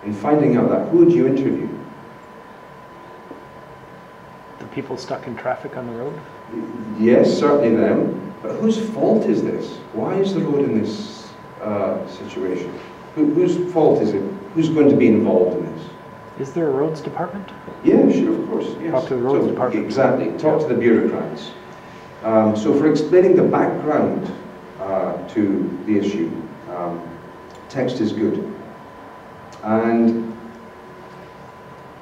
in finding out that, who would you interview? The people stuck in traffic on the road? Yes, certainly them. But whose fault is this? Why is the road in this situation? Whose fault is it? Who's going to be involved in this? Is there a roads department? Yeah, sure, of course. Yes. Talk to the roads department. Exactly. Talk to the bureaucrats. So for explaining the background to the issue, text is good. And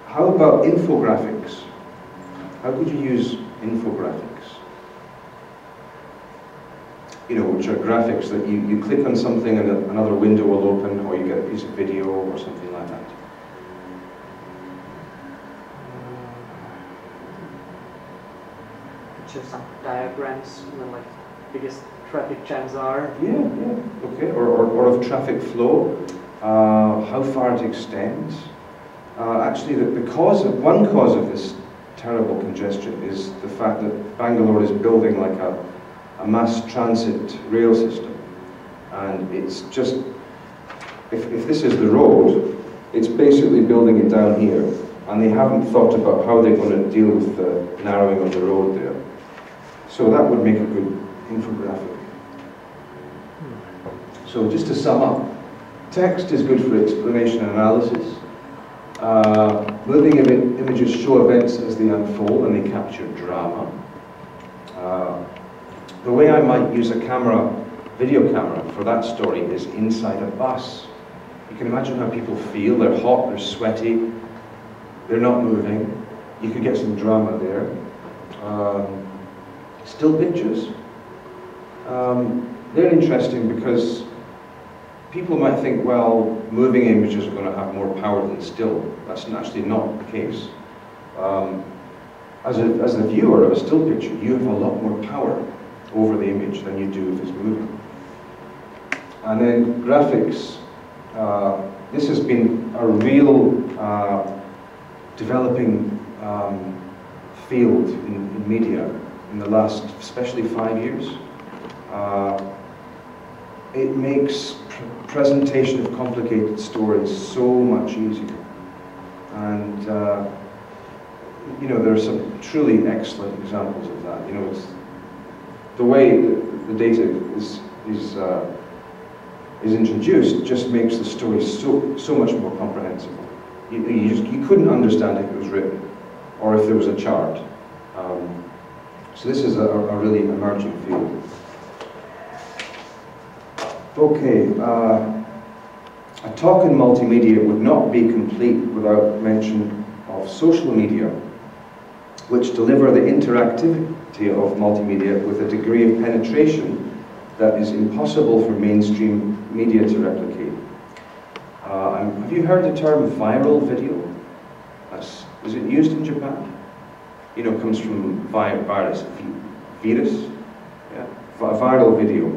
how about infographics? How could you use infographics? You know, which are graphics that you click on something and another window will open, or you get a piece of video or something like that. Show some diagrams, you know, like biggest traffic jams are. Yeah, okay. Or of traffic flow, how far it extends. Actually, one cause of this terrible congestion is the fact that Bangalore is building like a mass transit rail system, and it's just, if this is the road, it's basically building it down here, and they haven't thought about how they're going to deal with the narrowing of the road there. So that would make a good infographic. So just to sum up, text is good for explanation and analysis. Moving images show events as they unfold and they capture drama. The way I might use a video camera for that story is inside a bus. You can imagine how people feel. They're hot, they're sweaty, they're not moving. You could get some drama there. Still pictures. They're interesting because people might think, well, moving images are going to have more power than still. That's actually not the case. As a viewer of a still picture, you have a lot more power over the image than you do if it's moving. And then graphics. This has been a real developing field in media in the last, especially 5 years. It makes presentation of complicated stories so much easier. And you know, there are some truly excellent examples of that. You know, it's the way the data is introduced just makes the story so much more comprehensible. You couldn't understand if it was written or if there was a chart. So this is a really emerging field. Okay, a talk in multimedia would not be complete without mention of social media, which deliver the interactivity of multimedia with a degree of penetration that is impossible for mainstream media to replicate. Have you heard the term viral video? Is it used in Japan? You know, it comes from virus, yeah, viral video.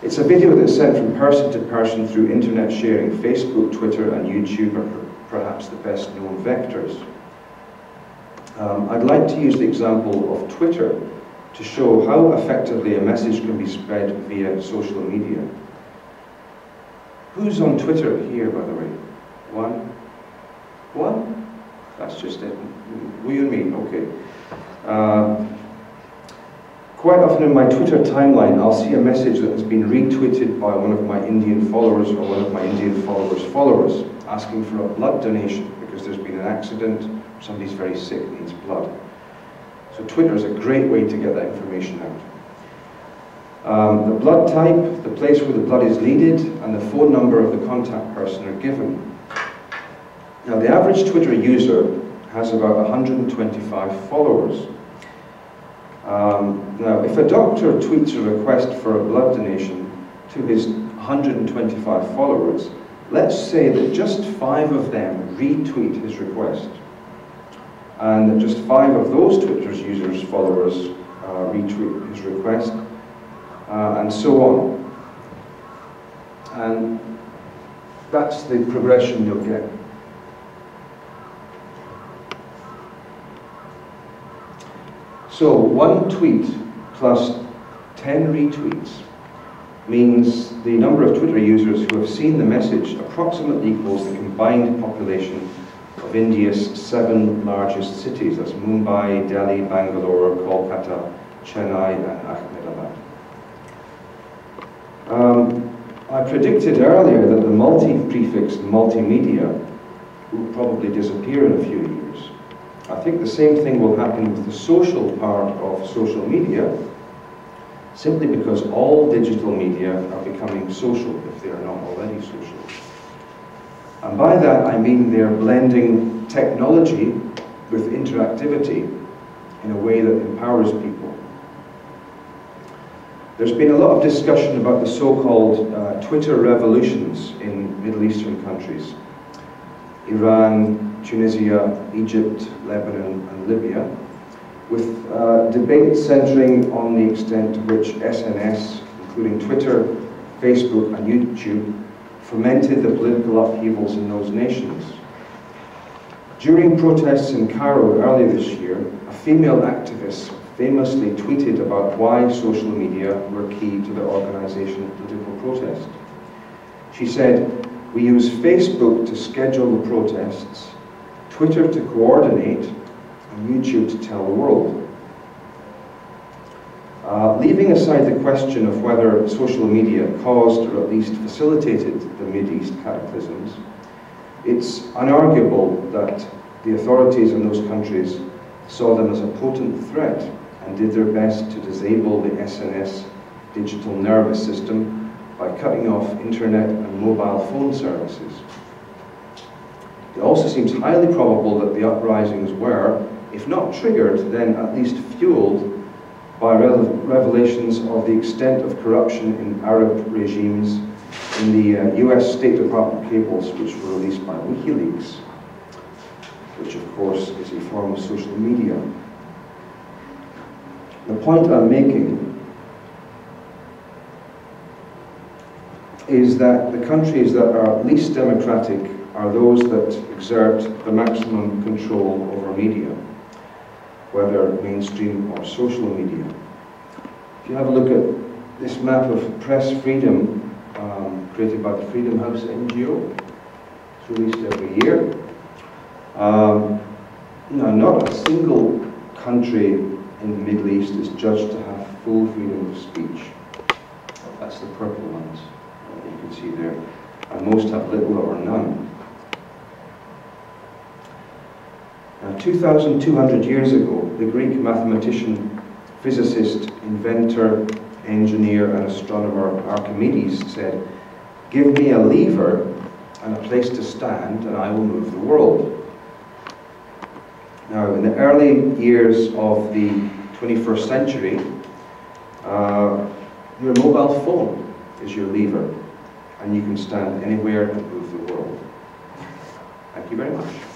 It's a video that's sent from person to person through internet sharing. Facebook, Twitter, and YouTube are perhaps the best known vectors. I'd like to use the example of Twitter to show how effectively a message can be spread via social media. Who's on Twitter here, by the way? One? That's just it. We and me, okay. Quite often in my Twitter timeline, I'll see a message that has been retweeted by one of my Indian followers or one of my Indian followers asking for a blood donation because there's been an accident, or somebody's very sick, needs blood. So Twitter is a great way to get that information out. The blood type, the place where the blood is needed, and the phone number of the contact person are given. Now, the average Twitter user has about 125 followers. Now, if a doctor tweets a request for a blood donation to his 125 followers, let's say that just 5 of them retweet his request, and that just 5 of those Twitter's users' followers retweet his request, and so on. And that's the progression you'll get. So 1 tweet plus 10 retweets means the number of Twitter users who have seen the message approximately equals the combined population of India's 7 largest cities. That's Mumbai, Delhi, Bangalore, Kolkata, Chennai, and Ahmedabad. I predicted earlier that the multi-prefix multimedia will probably disappear in a few years. I think the same thing will happen with the social part of social media, simply because all digital media are becoming social, if they are not already social. And by that I mean they're blending technology with interactivity in a way that empowers people. There's been a lot of discussion about the so-called Twitter revolutions in Middle Eastern countries. Iran, Tunisia, Egypt, Lebanon, and Libya, with debate centering on the extent to which SNS, including Twitter, Facebook, and YouTube, fomented the political upheavals in those nations. During protests in Cairo earlier this year, a female activist famously tweeted about why social media were key to the organization of political protest. She said, "We use Facebook to schedule the protests, Twitter to coordinate, and YouTube to tell the world." Leaving aside the question of whether social media caused or at least facilitated the Mideast cataclysms, it's unarguable that the authorities in those countries saw them as a potent threat and did their best to disable the SNS digital nervous system by cutting off internet and mobile phone services. It also seems highly probable that the uprisings were, if not triggered, then at least fueled by revelations of the extent of corruption in Arab regimes in the US State Department cables, which were released by WikiLeaks, which of course is a form of social media. The point I'm making is that the countries that are least democratic are those that exert the maximum control over media, whether mainstream or social media. If you have a look at this map of press freedom created by the Freedom House NGO, it's released every year. Not a single country in the Middle East is judged to have full freedom of speech. That's the purple ones that you can see there. And most have little or none. Now, 2,200 years ago, the Greek mathematician, physicist, inventor, engineer, and astronomer Archimedes said, "Give me a lever and a place to stand, and I will move the world." Now, in the early years of the 21st century, your mobile phone is your lever, and you can stand anywhere and move the world. Thank you very much.